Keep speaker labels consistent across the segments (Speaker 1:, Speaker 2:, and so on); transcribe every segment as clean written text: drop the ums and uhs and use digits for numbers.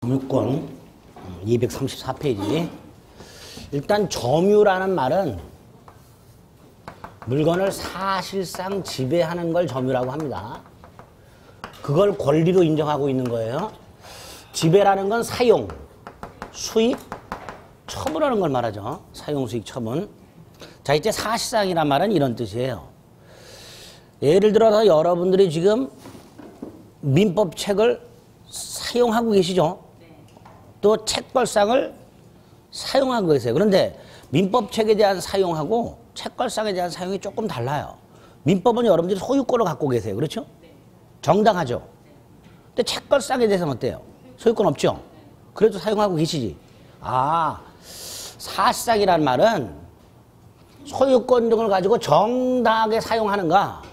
Speaker 1: 점유권 234페이지. 일단 점유라는 말은 물건을 사실상 지배하는 걸 점유라고 합니다. 그걸 권리로 인정하고 있는 거예요. 지배라는 건 사용, 수익, 처분하는 걸 말하죠. 사용, 수익, 처분. 자, 이제 사실상이란 말은 이런 뜻이에요. 예를 들어서 여러분들이 지금 민법책을 사용하고 계시죠? 또 책걸상을 사용하고 계세요. 그런데 민법책에 대한 사용하고 책걸상에 대한 사용이 조금 달라요. 민법은 여러분들이 소유권을 갖고 계세요. 그렇죠? 정당하죠? 근데 책걸상에 대해서는 어때요? 소유권 없죠? 그래도 사용하고 계시지. 아, 사실상이란 말은 소유권 등을 가지고 정당하게 사용하는가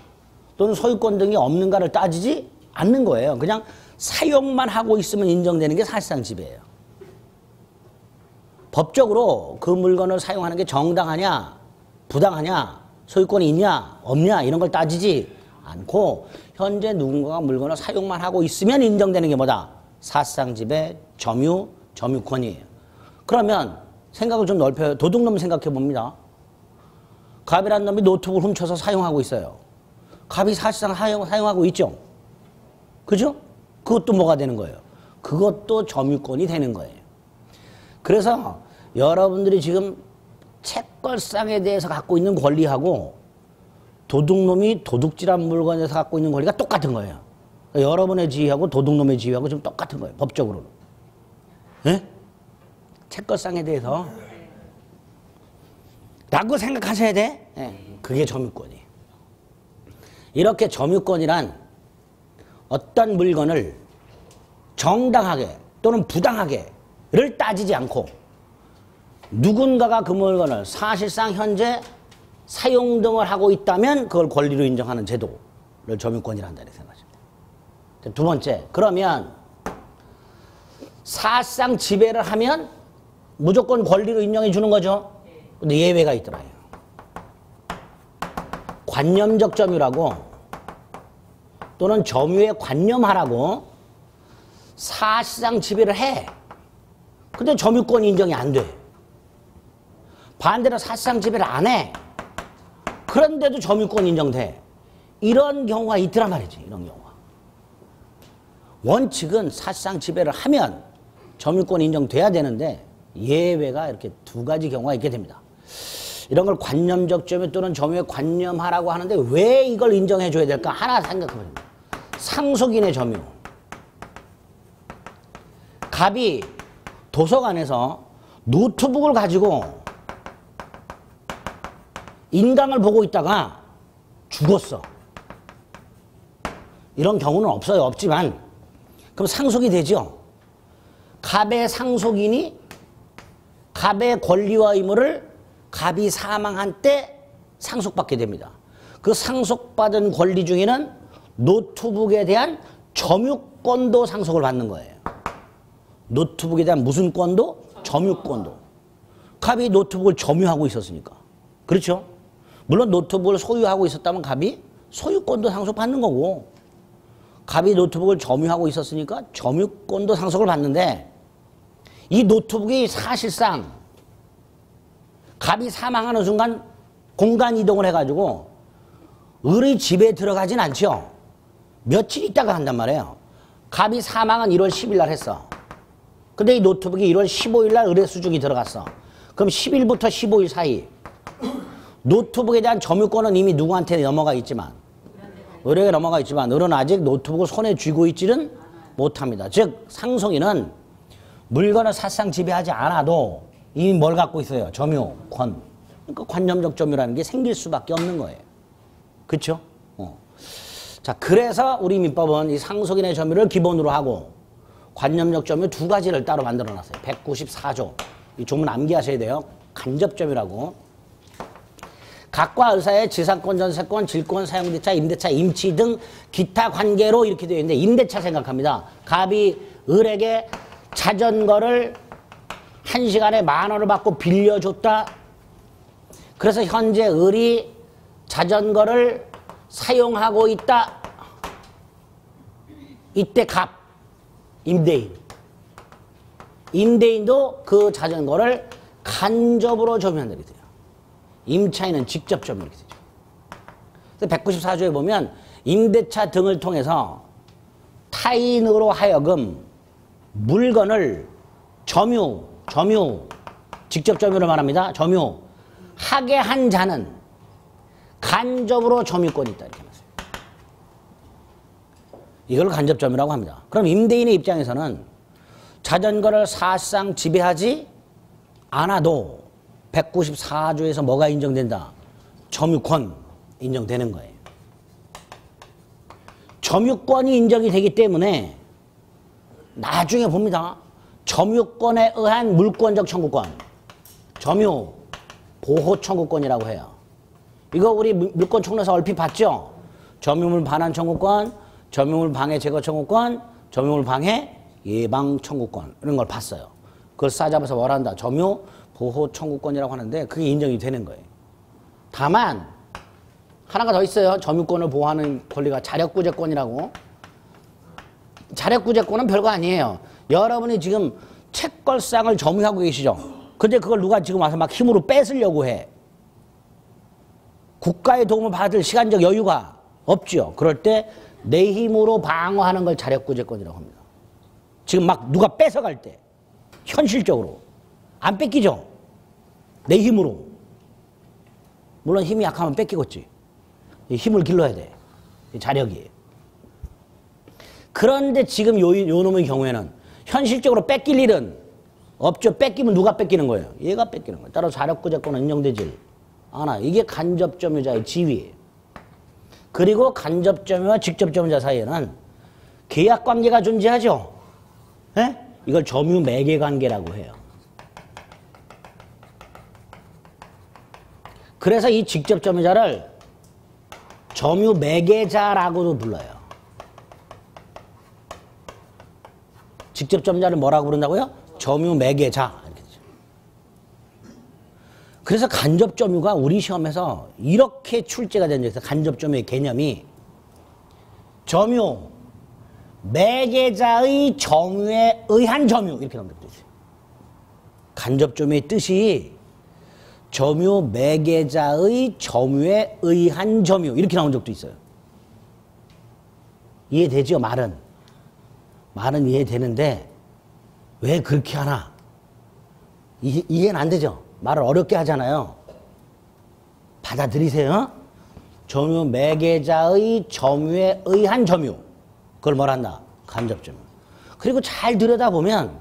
Speaker 1: 또는 소유권 등이 없는가를 따지지 않는 거예요. 그냥 사용만 하고 있으면 인정되는 게 사실상 지배예요. 법적으로 그 물건을 사용하는 게 정당하냐, 부당하냐, 소유권이 있냐, 없냐 이런 걸 따지지 않고 현재 누군가가 물건을 사용만 하고 있으면 인정되는 게 뭐다? 사실상 지배, 점유, 점유권이에요. 그러면 생각을 좀 넓혀요. 도둑놈 생각해 봅니다. 갑이라는 놈이 노트북을 훔쳐서 사용하고 있어요. 갑이 사실상 사용하고 있죠? 그죠? 그것도 뭐가 되는 거예요? 그것도 점유권이 되는 거예요. 그래서 여러분들이 지금 책걸상에 대해서 갖고 있는 권리하고 도둑놈이 도둑질한 물건에서 갖고 있는 권리가 똑같은 거예요. 그러니까 여러분의 지위하고 도둑놈의 지위하고 좀 똑같은 거예요. 법적으로는. 네? 책걸상에 대해서. 라고 생각하셔야 돼. 네. 그게 점유권이에요. 이렇게 점유권이란 어떤 물건을 정당하게 또는 부당하게를 따지지 않고 누군가가 그 물건을 사실상 현재 사용 등을 하고 있다면 그걸 권리로 인정하는 제도를 점유권이란다 이렇게 생각하십니다. 두 번째, 그러면 사실상 지배를 하면 무조건 권리로 인정해 주는 거죠. 근데 예외가 있더라고요. 관념적 점유라고 또는 점유에 관념하라고 사실상 지배를 해. 근데 점유권 인정이 안 돼. 반대로 사실상 지배를 안 해. 그런데도 점유권 인정돼. 이런 경우가 있더란 말이지. 이런 경우가. 원칙은 사실상 지배를 하면 점유권 인정돼야 되는데 예외가 이렇게 두 가지 경우가 있게 됩니다. 이런 걸 관념적 점유 또는 점유에 관념하라고 하는데 왜 이걸 인정해 줘야 될까? 하나 생각해보면 상속인의 점유. 갑이 도서관에서 노트북을 가지고 인강을 보고 있다가 죽었어. 이런 경우는 없어요. 없지만 그럼 상속이 되죠. 갑의 상속인이 갑의 권리와 의무를 갑이 사망한 때 상속받게 됩니다. 그 상속받은 권리 중에는 노트북에 대한 점유권도 상속을 받는 거예요. 노트북에 대한 무슨 권도? 점유권도. 갑이 노트북을 점유하고 있었으니까. 그렇죠? 물론 노트북을 소유하고 있었다면 갑이 소유권도 상속받는 거고 갑이 노트북을 점유하고 있었으니까 점유권도 상속을 받는데 이 노트북이 사실상 갑이 사망하는 순간 공간 이동을 해가지고 을의 집에 들어가진 않죠. 며칠 있다가 한단 말이에요. 갑이 사망은 1월 10일 날 했어. 근데 이 노트북이 1월 15일 날 을의 수중이 들어갔어. 그럼 10일부터 15일 사이 노트북에 대한 점유권은 이미 누구한테 넘어가 있지만 을에게 넘어가 있지만 을은 아직 노트북을 손에 쥐고 있지는 못합니다. 즉 상속인은 물건을 사실상 지배하지 않아도 이미 뭘 갖고 있어요? 점유권. 그러니까 관념적 점유라는 게 생길 수밖에 없는 거예요. 그렇죠? 자, 그래서 우리 민법은 이 상속인의 점유를 기본으로 하고 관념적 점유 두 가지를 따로 만들어 놨어요. 194조. 이 조문 암기하셔야 돼요. 간접점유라고. 각과 을 사이의 지상권, 전세권, 질권, 사용대차, 임대차, 임치 등 기타 관계로 이렇게 되어 있는데 임대차 생각합니다. 갑이 을에게 자전거를 1시간에 10,000원을 받고 빌려줬다. 그래서 현재 을이 자전거를 사용하고 있다. 이때 갑, 임대인. 임대인도 그 자전거를 간접으로 점유한다 이렇게 돼요. 임차인은 직접 점유 이렇게 되죠. 그래서 194조에 보면 임대차 등을 통해서 타인으로 하여금 물건을 직접 점유를 말합니다. 점유하게 한 자는 간접으로 점유권이 있다 이렇게 말해요. 이걸 간접 점유라고 합니다. 그럼 임대인의 입장에서는 자전거를 사실상 지배하지 않아도 194조에서 뭐가 인정된다? 점유권 인정되는 거예요. 점유권이 인정이 되기 때문에 나중에 봅니다. 점유권에 의한 물권적 청구권, 점유 보호 청구권이라고 해요. 이거 우리 물권 총론에서 얼핏 봤죠? 점유물 반환 청구권, 점유물 방해 제거 청구권, 점유물 방해 예방 청구권 이런 걸 봤어요. 그걸 싸잡아서 뭘 한다? 점유 보호 청구권이라고 하는데 그게 인정이 되는 거예요. 다만 하나가 더 있어요. 점유권을 보호하는 권리가 자력구제권이라고. 자력구제권은 별거 아니에요. 여러분이 지금 채권상을 점유하고 계시죠. 근데 그걸 누가 지금 와서 막 힘으로 뺏으려고 해. 국가의 도움을 받을 시간적 여유가 없죠. 그럴 때 내 힘으로 방어하는 걸 자력구제권이라고 합니다. 지금 막 누가 뺏어갈 때 현실적으로 안 뺏기죠. 내 힘으로. 물론 힘이 약하면 뺏기겠지. 힘을 길러야 돼. 자력이. 그런데 지금 요 놈의 경우에는 현실적으로 뺏길 일은 없죠. 뺏기면 누가 뺏기는 거예요? 얘가 뺏기는 거예요. 따라서 자력구제권은 인정되질 않아. 이게 간접점유자의 지위예요. 그리고 간접점유와 직접점유자 사이에는 계약관계가 존재하죠. 에? 이걸 점유매개관계라고 해요. 그래서 이 직접점유자를 점유매개자라고도 불러요. 직접점유자를 뭐라고 부른다고요? 점유매개자. 이렇게 되죠. 그래서 간접점유가 우리 시험에서 이렇게 출제가 된 적이 있어요. 간접점유의 개념이 점유, 매개자의 점유에 의한 점유 이렇게 나온 적도 있어요. 간접점유의 뜻이 점유, 매개자의 점유에 의한 점유 이렇게 나온 적도 있어요. 이해되죠? 말은 이해되는데 왜 그렇게 하나? 이해는 안 되죠? 말을 어렵게 하잖아요. 받아들이세요. 점유, 매개자의 점유에 의한 점유. 그걸 뭐라 한다? 간접점유. 그리고 잘 들여다보면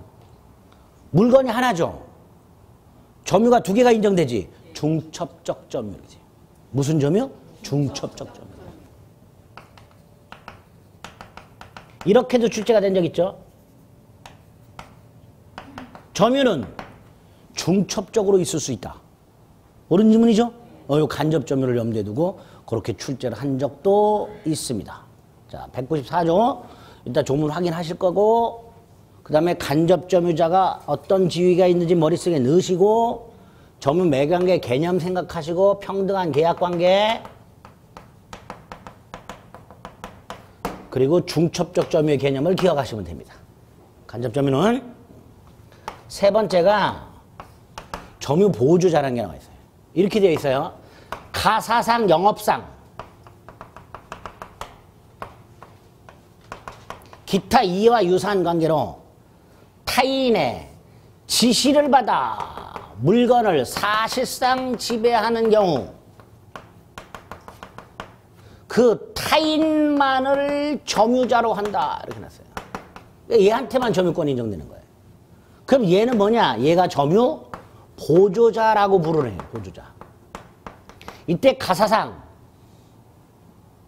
Speaker 1: 물건이 하나죠. 점유가 두 개가 인정되지. 중첩적 점유이지. 무슨 점유? 중첩적 점유. 이렇게도 출제가 된 적 있죠. 점유는 중첩적으로 있을 수 있다. 옳은 질문이죠? 요 간접점유를 염두에 두고 그렇게 출제를 한 적도 있습니다. 자, 194조 일단 조문 확인하실 거고 그 다음에 간접점유자가 어떤 지위가 있는지 머릿속에 넣으시고 점유매개관계 개념 생각하시고 평등한 계약관계 그리고 중첩적 점유의 개념을 기억하시면 됩니다. 간접점유는 세 번째가 점유보조자라는 게 나와 있어요. 이렇게 되어 있어요. 가사상, 영업상, 기타 이해와 유사한 관계로 타인의 지시를 받아 물건을 사실상 지배하는 경우 그 타인만을 점유자로 한다 이렇게 놨어요. 얘한테만 점유권이 인정되는 거예요. 그럼 얘는 뭐냐? 얘가 점유 보조자라고 부르네요. 보조자. 이때 가사상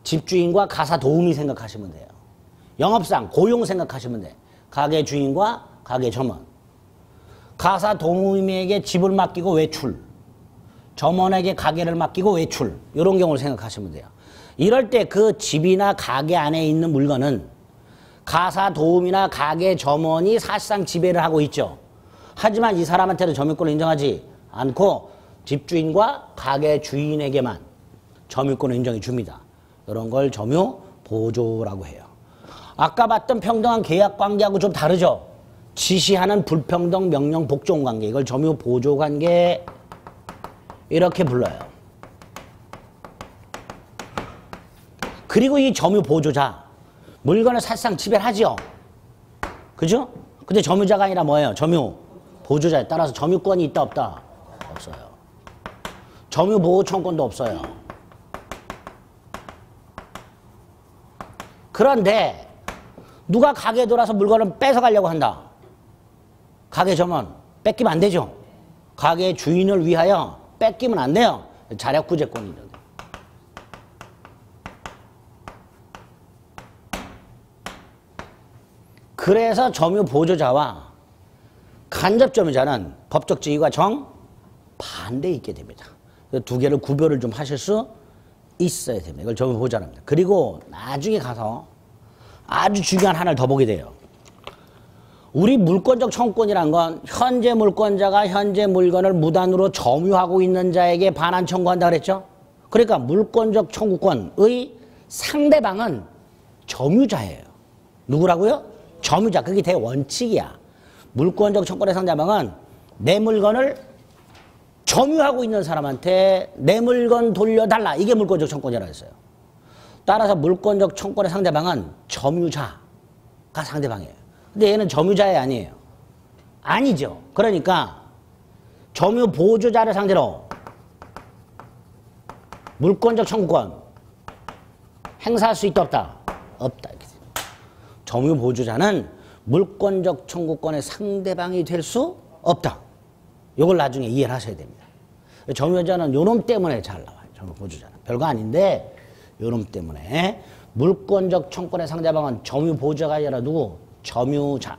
Speaker 1: 집주인과 가사 도우미 생각하시면 돼요. 영업상 고용 생각하시면 돼. 가게 주인과 가게 점원. 가사 도우미에게 집을 맡기고 외출. 점원에게 가게를 맡기고 외출. 이런 경우를 생각하시면 돼요. 이럴 때 그 집이나 가게 안에 있는 물건은 가사 도우미나 가게 점원이 사실상 지배를 하고 있죠. 하지만 이 사람한테는 점유권을 인정하지 않고 집주인과 가게 주인에게만 점유권을 인정해 줍니다. 이런 걸 점유 보조라고 해요. 아까 봤던 평등한 계약 관계하고 좀 다르죠. 지시하는 불평등 명령 복종 관계, 이걸 점유 보조 관계 이렇게 불러요. 그리고 이 점유 보조자, 물건을 사실상 지배하지요. 그죠? 근데 점유자가 아니라 뭐예요? 점유 보조자에 따라서 점유권이 있다 없다? 없어요. 점유 보호 청구권도 없어요. 그런데 누가 가게에 들어와서 물건을 뺏어가려고 한다. 가게 점원 뺏기면 안 되죠. 가게 주인을 위하여 뺏기면 안 돼요. 자력구제권이죠. 그래서 점유 보조자와 간접 점유자는 법적 지위가 정반대에 있게 됩니다. 두 개를 구별을 좀 하실 수 있어야 됩니다. 이걸 점유 보조자라 합니다. 그리고 나중에 가서 아주 중요한 하나를 더 보게 돼요. 우리 물권적 청구권이란 건 현재 물권자가 현재 물건을 무단으로 점유하고 있는 자에게 반환 청구한다 그랬죠? 그러니까 물권적 청구권의 상대방은 점유자예요. 누구라고요? 점유자. 그게 대원칙이야. 물권적 청구권의 상대방은 내 물건을 점유하고 있는 사람한테 내 물건 돌려달라. 이게 물권적 청구권이라고 했어요. 따라서 물권적 청구권의 상대방은 점유자가 상대방이에요. 근데 얘는 점유자에 아니에요. 아니죠. 그러니까 점유 보조자를 상대로 물권적 청구권 행사할 수 있다 없다? 없다. 점유 보조자는 물권적 청구권의 상대방이 될 수 없다. 이걸 나중에 이해를 하셔야 됩니다. 점유자는 요놈 때문에 잘 나와요. 점유 보조자는. 별거 아닌데 요놈 때문에 물권적 청구권의 상대방은 점유 보조자가 아니라 누구? 점유자.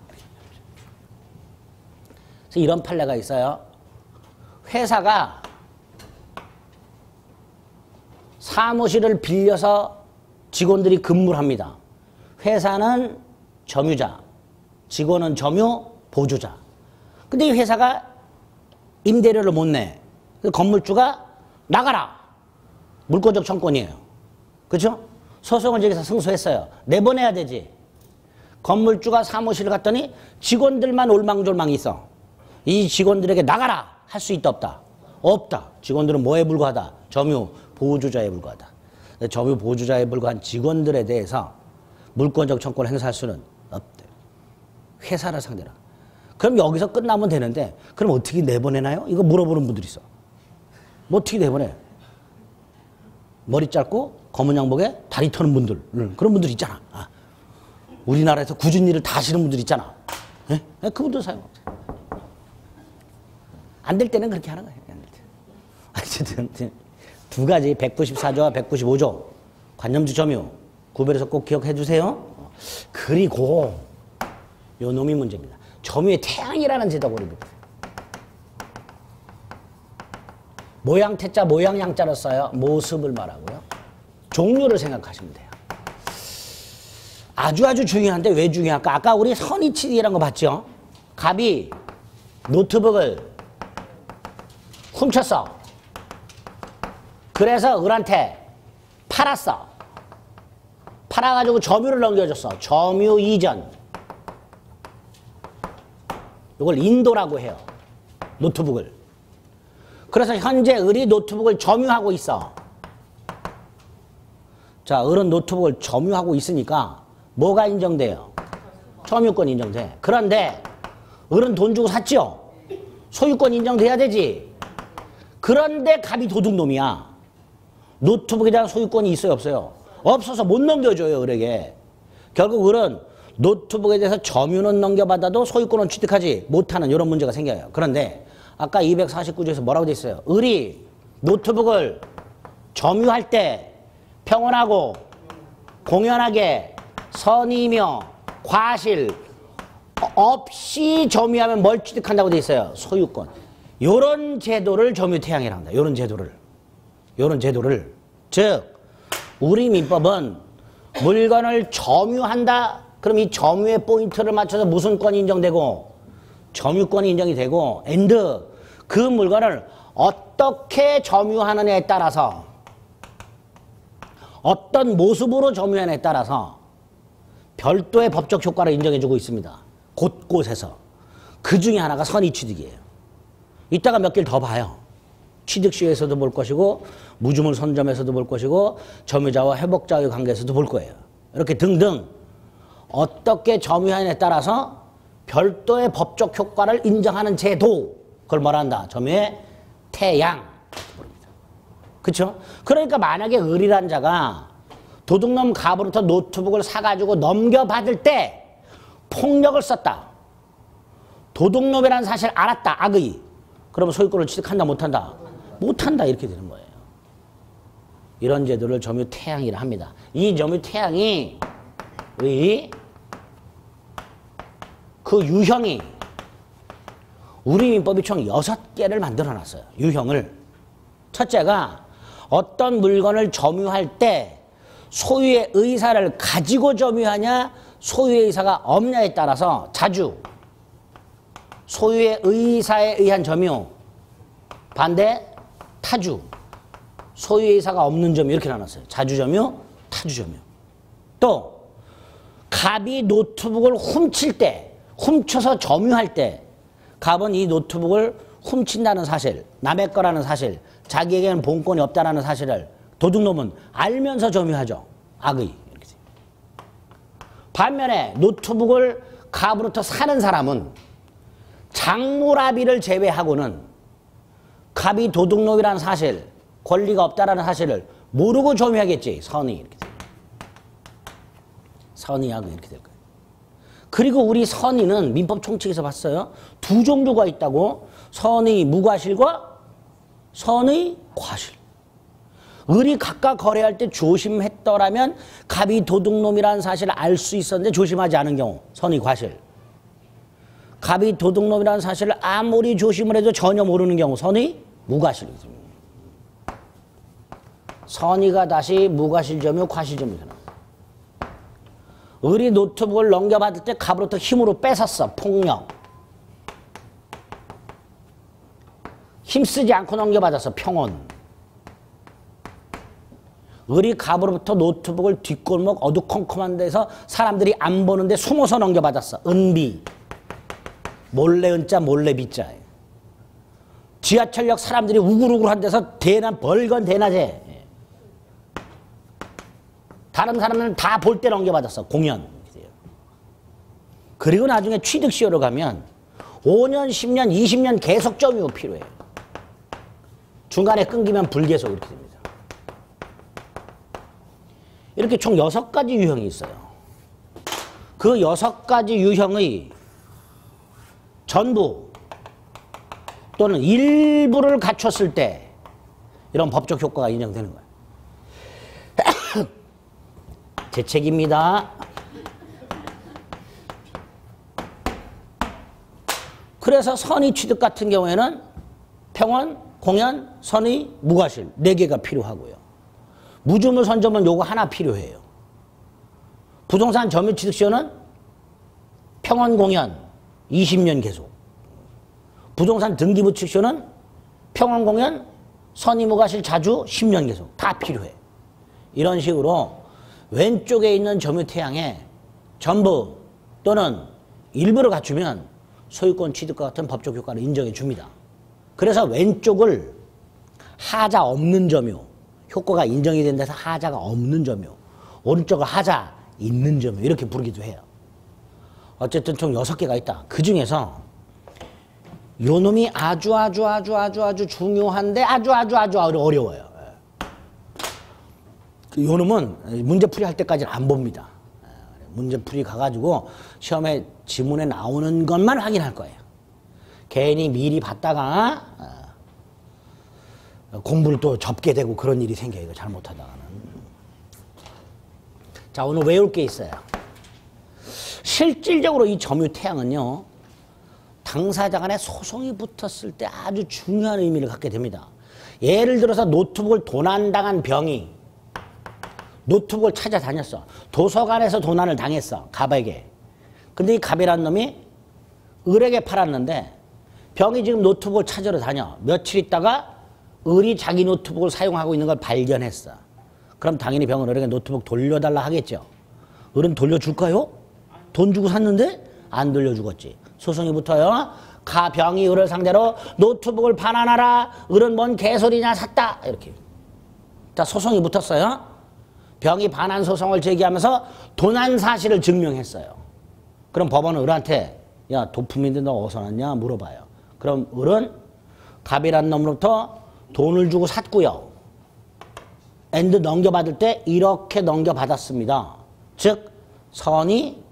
Speaker 1: 그래서 이런 판례가 있어요. 회사가 사무실을 빌려서 직원들이 근무를 합니다. 회사는 점유자, 직원은 점유 보조자. 근데 이 회사가 임대료를 못 내. 건물주가 나가라. 물권적 청구권이에요. 그렇죠? 소송을 저기서 승소했어요. 내보내야 되지. 건물주가 사무실을 갔더니 직원들만 올망졸망 있어. 이 직원들에게 나가라 할 수 있다 없다? 없다. 직원들은 뭐에 불과하다? 점유 보조자에 불과하다. 점유 보조자에 불과한 직원들에 대해서 물권적 청구권을 행사할 수는 없대. 회사를 상대로. 그럼 여기서 끝나면 되는데 그럼 어떻게 내보내나요? 이거 물어보는 분들이 있어. 뭐 어떻게 내보내? 머리 짧고 검은 양복에 다리 터는 분들, 그런 분들 있잖아. 우리나라에서 굳은 일을 다 하시는 분들 있잖아. 예? 그분들 사용하세요. 안 될 때는 그렇게 하는 거예요. 어쨌든 두 가지 194조와 195조 관념주 점유 구별해서 꼭 기억해 주세요. 그리고 요 놈이 문제입니다. 점유의 태양이라는 제도가 우리입니다. 모양 태자 모양 양자로 써요. 모습을 말하고요. 종류를 생각하시면 돼요. 아주 중요한데 왜 중요할까? 아까 우리 선의치기라는 거 봤죠? 갑이 노트북을 훔쳤어. 그래서 을한테 팔았어. 팔아가지고 점유를 넘겨줬어. 점유 이전. 이걸 인도라고 해요. 노트북을. 그래서 현재 을이 노트북을 점유하고 있어. 자, 을은 노트북을 점유하고 있으니까 뭐가 인정돼요? 점유권 인정돼. 그런데 을은 돈 주고 샀죠? 소유권 인정돼야 되지. 그런데 갑이 도둑놈이야. 노트북에 대한 소유권이 있어요 없어요? 없어서 못 넘겨줘요 을에게. 결국 을은 노트북에 대해서 점유는 넘겨받아도 소유권은 취득하지 못하는 이런 문제가 생겨요. 그런데 아까 249조에서 뭐라고 돼 있어요? 을이 노트북을 점유할 때 평온하고 공연하게 선의며 과실 없이 점유하면 뭘 취득한다고 돼 있어요? 소유권. 요런 제도를 점유태양이라고 합니다. 요런 제도를. 즉 우리 민법은 물건을 점유한다. 그럼 이 점유의 포인트를 맞춰서 무슨 권이 인정되고 점유권이 인정이 되고 and 그 물건을 어떻게 점유하느냐에 따라서 어떤 모습으로 점유하느냐에 따라서 별도의 법적 효과를 인정해주고 있습니다. 곳곳에서. 그 중에 하나가 선의취득이에요. 이따가 몇 개를 더 봐요. 취득시에서도 볼 것이고 무주물 선점에서도 볼 것이고 점유자와 회복자의 관계에서도 볼 거예요. 이렇게 등등 어떻게 점유하느냐에 따라서 별도의 법적 효과를 인정하는 제도, 그걸 뭐라 한다? 점유의 태양. 그렇죠? 그러니까 만약에 을이란 자가 도둑놈 갑으로부터 노트북을 사가지고 넘겨받을 때 폭력을 썼다. 도둑놈이라는 사실을 알았다. 악의. 그러면 소유권을 취득한다 못한다? 못한다. 이렇게 되는 거예요. 이런 제도를 점유태양이라 합니다. 이 점유태양이 그 유형이 우리 민법이 총 6개를 만들어놨어요. 유형을. 첫째가 어떤 물건을 점유할 때 소유의 의사를 가지고 점유하냐 소유의 의사가 없냐에 따라서 자주 소유의 의사에 의한 점유, 반대 타주, 소유의 의사가 없는 점유, 이렇게 나눴어요. 자주 점유, 타주 점유. 또 갑이 노트북을 훔칠 때, 훔쳐서 점유할 때 갑은 이 노트북을 훔친다는 사실, 남의 거라는 사실, 자기에게는 본권이 없다는 사실을 도둑놈은 알면서 점유하죠. 악의. 이렇게. 반면에 노트북을 갑으로부터 사는 사람은 장물아비를 제외하고는 갑이 도둑놈이라는 사실, 권리가 없다라는 사실을 모르고 점유하겠지. 선의. 이렇게 돼요. 선의, 악의 이렇게 될 거예요. 그리고 우리 선의는 민법 총칙에서 봤어요. 두 종류가 있다고. 선의 무과실과 선의 과실. 을이 각각 거래할 때 조심했더라면 갑이 도둑놈이라는 사실을 알 수 있었는데 조심하지 않은 경우 선의 과실. 갑이 도둑놈이라는 사실을 아무리 조심을 해도 전혀 모르는 경우 선의 무과실입니다. 선의가 다시 무과실점유 과실점유 되는 거예요. 을이 노트북을 넘겨받을 때 갑으로부터 힘으로 뺏었어. 폭력. 힘쓰지 않고 넘겨받았어. 평온. 을이 갑으로부터 노트북을 뒷골목 어두컴컴한 데서 사람들이 안 보는데 숨어서 넘겨받았어. 은비. 몰래 은자 몰래 비자. 지하철역 사람들이 우글우글한 데서 벌건 대낮에 다른 사람은 다 볼 때 넘겨받았어. 공연. 그리고 나중에 취득시효로 가면 5년, 10년, 20년 계속 점유 필요해요. 중간에 끊기면 불계속 이렇게 됩니다. 이렇게 총 6가지 유형이 있어요. 그 6가지 유형의 전부 또는 일부를 갖췄을 때 이런 법적 효과가 인정되는 거예요. 제 책입니다. 그래서 선의 취득 같은 경우에는 평원, 공연, 선의, 무과실 4개가 필요하고요. 무주물 선점은 요거 하나 필요해요. 부동산 점유 취득시효는 평원, 공연 20년 계속. 부동산 등기부 취득시효는 평원, 공연, 선의, 무과실 자주 10년 계속. 다 필요해. 이런 식으로 왼쪽에 있는 점유태양에 전부 또는 일부를 갖추면 소유권 취득과 같은 법적 효과를 인정해 줍니다. 그래서 왼쪽을 하자 없는 점유, 효과가 인정이 된 데서 하자가 없는 점유, 오른쪽을 하자 있는 점유 이렇게 부르기도 해요. 어쨌든 총 6개가 있다. 그 중에서 요 놈이 아주 중요한데 아주 어려워요. 요 놈은 문제풀이 할 때까지는 안 봅니다. 문제풀이 가가지고 시험에 지문에 나오는 것만 확인할 거예요. 괜히 미리 봤다가 공부를 또 접게 되고 그런 일이 생겨요. 이거 잘못하다가는. 자, 오늘 외울 게 있어요. 실질적으로 이 점유태양은요. 당사자 간에 소송이 붙었을 때 아주 중요한 의미를 갖게 됩니다. 예를 들어서 노트북을 도난당한 병이 노트북을 찾아다녔어. 도서관에서 도난을 당했어. 갑에게. 근데 이 갑이라는 놈이 을에게 팔았는데 병이 지금 노트북을 찾으러 다녀. 며칠 있다가 을이 자기 노트북을 사용하고 있는 걸 발견했어. 그럼 당연히 병은 을에게 노트북 돌려달라 하겠죠. 을은 돌려줄까요? 돈 주고 샀는데 안 돌려주겠지. 소송이 붙어요. 가병이 을을 상대로 노트북을 반환하라. 을은 뭔 개소리냐 샀다. 이렇게. 자, 소송이 붙었어요. 병이 반환 소송을 제기하면서 도난 사실을 증명했어요. 그럼 법원은 을한테 야, 도품인데 너 어디서 났냐 물어봐요. 그럼 을은 갑이라는 놈으로부터 돈을 주고 샀고요. 엔드 넘겨받을 때 이렇게 넘겨받았습니다. 즉 선이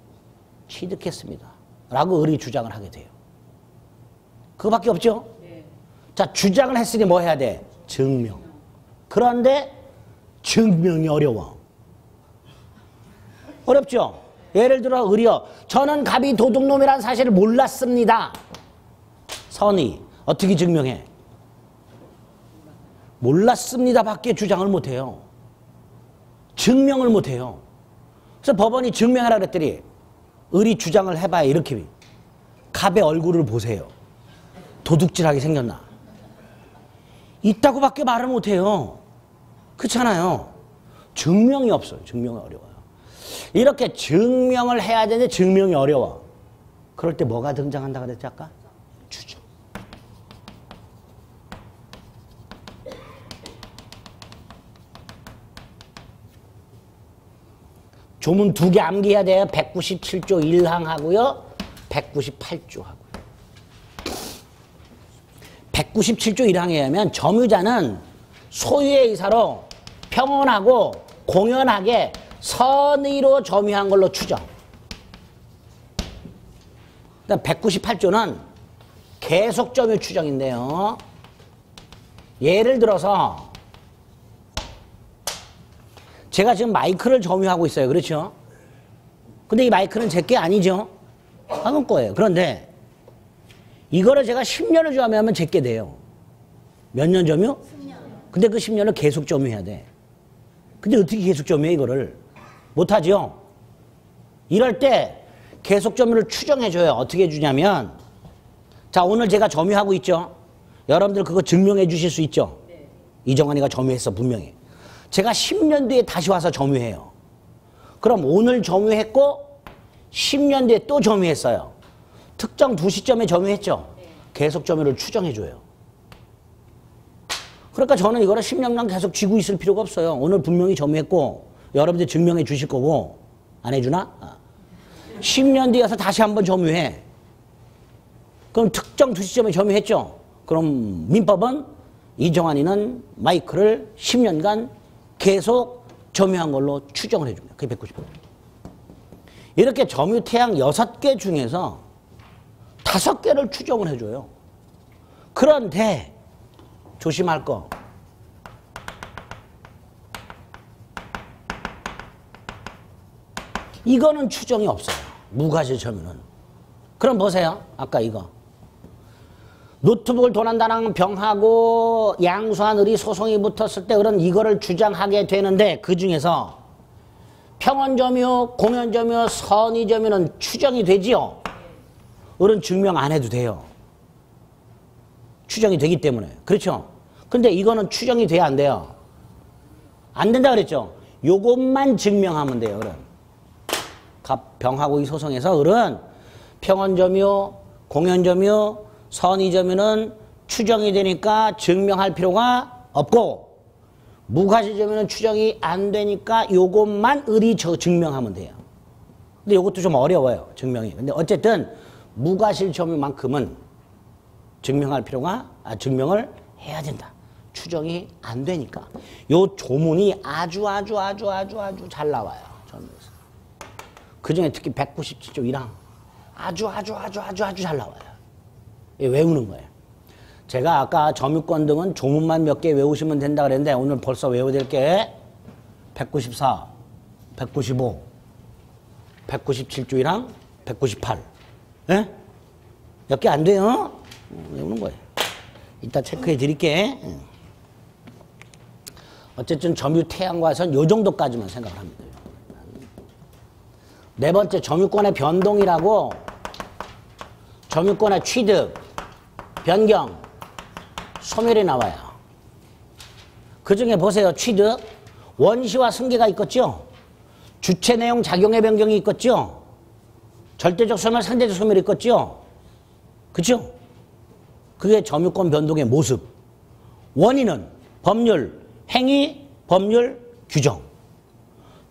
Speaker 1: 취득했습니다. 라고 을이 주장을 하게 돼요. 그거밖에 없죠? 네. 자, 주장을 했으니 뭐 해야 돼? 증명. 그런데 증명이 어려워. 어렵죠? 예를 들어 을이요. 저는 갑이 도둑놈이라는 사실을 몰랐습니다. 선이 어떻게 증명해? 몰랐습니다 밖에 주장을 못해요. 증명을 못해요. 그래서 법원이 증명하라 그랬더니 을이 주장을 해봐야 이렇게 갑의 얼굴을 보세요. 도둑질하게 생겼나? 있다고밖에 말을 못해요. 그렇잖아요. 증명이 없어요. 증명이 어려워요. 이렇게 증명을 해야 되는데 증명이 어려워. 그럴 때 뭐가 등장한다고 그랬지 아까? 추정. 조문 2개 암기해야 돼요. 197조 1항 하고요. 198조 하고요. 197조 1항에 의하면 점유자는 소유의 의사로 평온하고 공연하게 선의로 점유한 걸로 추정. 198조는 계속 점유 추정인데요. 예를 들어서 제가 지금 마이크를 점유하고 있어요. 그렇죠? 근데 이 마이크는 제 게 아니죠? 학원 거예요. 그런데 이거를 제가 10년을 점유하면 제 게 돼요. 몇 년 점유? 10년. 근데 그 10년을 계속 점유해야 돼. 근데 어떻게 계속 점유해 이거를? 못하죠? 이럴 때 계속 점유를 추정해줘요. 어떻게 해주냐면 자, 오늘 제가 점유하고 있죠? 여러분들 그거 증명해 주실 수 있죠? 네. 이정환이가 점유했어 분명히. 제가 10년 뒤에 다시 와서 점유해요. 그럼 오늘 점유했고 10년 뒤에 또 점유했어요. 특정 두 시점에 점유했죠? 네. 계속 점유를 추정해줘요. 그러니까 저는 이거를 10년간 계속 쥐고 있을 필요가 없어요. 오늘 분명히 점유했고 여러분들 증명해 주실 거고 안 해주나? 10년 뒤에 와서 다시 한번 점유해. 그럼 특정 두 시점에 점유했죠? 그럼 민법은 이정환이는 마이크를 10년간 계속 점유한 걸로 추정을 해줍니다. 그게 190번. 이렇게 점유 태양 6개 중에서 5개를 추정을 해줘요. 그런데 조심할 거. 이거는 추정이 없어요. 무과실 점유는. 그럼 보세요. 아까 이거. 노트북을 도난당한 병하고 양수한 을이 소송이 붙었을 때 을은 이거를 주장하게 되는데 그 중에서 평원점유, 공연점유, 선의점유는 추정이 되지요. 을은 증명 안 해도 돼요. 추정이 되기 때문에. 그렇죠? 근데 이거는 추정이 돼야 안 돼요. 안 된다 그랬죠? 요것만 증명하면 돼요. 을은. 병하고 이 소송에서 을은 평원점유, 공연점유, 선의점유는 추정이 되니까 증명할 필요가 없고 무과실점유는 추정이 안 되니까 요것만 을이 증명하면 돼요. 근데 요것도 좀 어려워요. 증명이. 근데 어쨌든 무과실점유만큼은 증명할 필요가 증명을 해야 된다. 추정이 안 되니까. 요 조문이 아주 잘 나와요. 점유에서. 그중에 특히 197조 1항 아주 잘 나와요. 외우는 거예요. 제가 아까 점유권 등은 조문만 몇 개 외우시면 된다 그랬는데 오늘 벌써 외워야 될 게 194, 195, 197조 1항, 198. 예? 몇 개 안 돼요? 외우는 거예요. 이따 체크해 드릴게. 어쨌든 점유 태양과선 요 정도까지만 생각을 합니다. 네 번째, 점유권의 변동이라고 점유권의 취득, 변경, 소멸이 나와요. 그 중에 보세요. 취득, 원시와 승계가 있겠죠? 주체 내용 작용의 변경이 있겠죠? 절대적 소멸, 상대적 소멸이 있겠죠? 그죠? 그게 점유권 변동의 모습. 원인은 법률, 행위, 법률, 규정.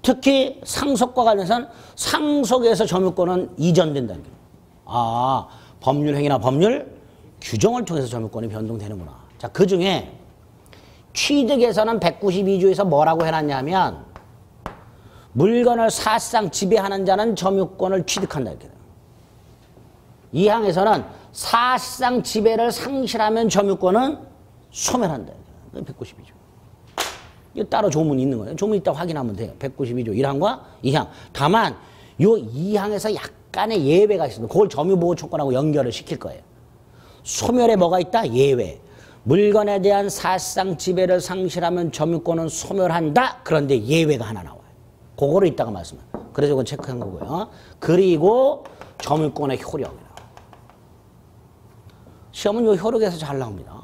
Speaker 1: 특히 상속과 관련해서는 상속에서 점유권은 이전된다는 거예요. 아, 법률, 행위나 법률, 규정을 통해서 점유권이 변동되는구나. 자, 그 중에 취득에서는 192조에서 뭐라고 해놨냐면 물건을 사실상 지배하는 자는 점유권을 취득한다 이렇게 돼요. 이 항에서는 사실상 지배를 상실하면 점유권은 소멸한다. 192조. 이거 따로 조문이 있는 거예요. 조문 이따 확인하면 돼요. 192조 1항과 2항. 다만 요 2항에서 약간의 예외가 있습니다. 그걸 점유보호초권하고 연결을 시킬 거예요. 소멸에 뭐가 있다? 예외. 물건에 대한 사실상 지배를 상실하면 점유권은 소멸한다. 그런데 예외가 하나 나와요. 그거를 이따가 말씀해요. 그래서 이건 체크한 거고요. 그리고 점유권의 효력이라고. 시험은 요 효력에서 잘 나옵니다.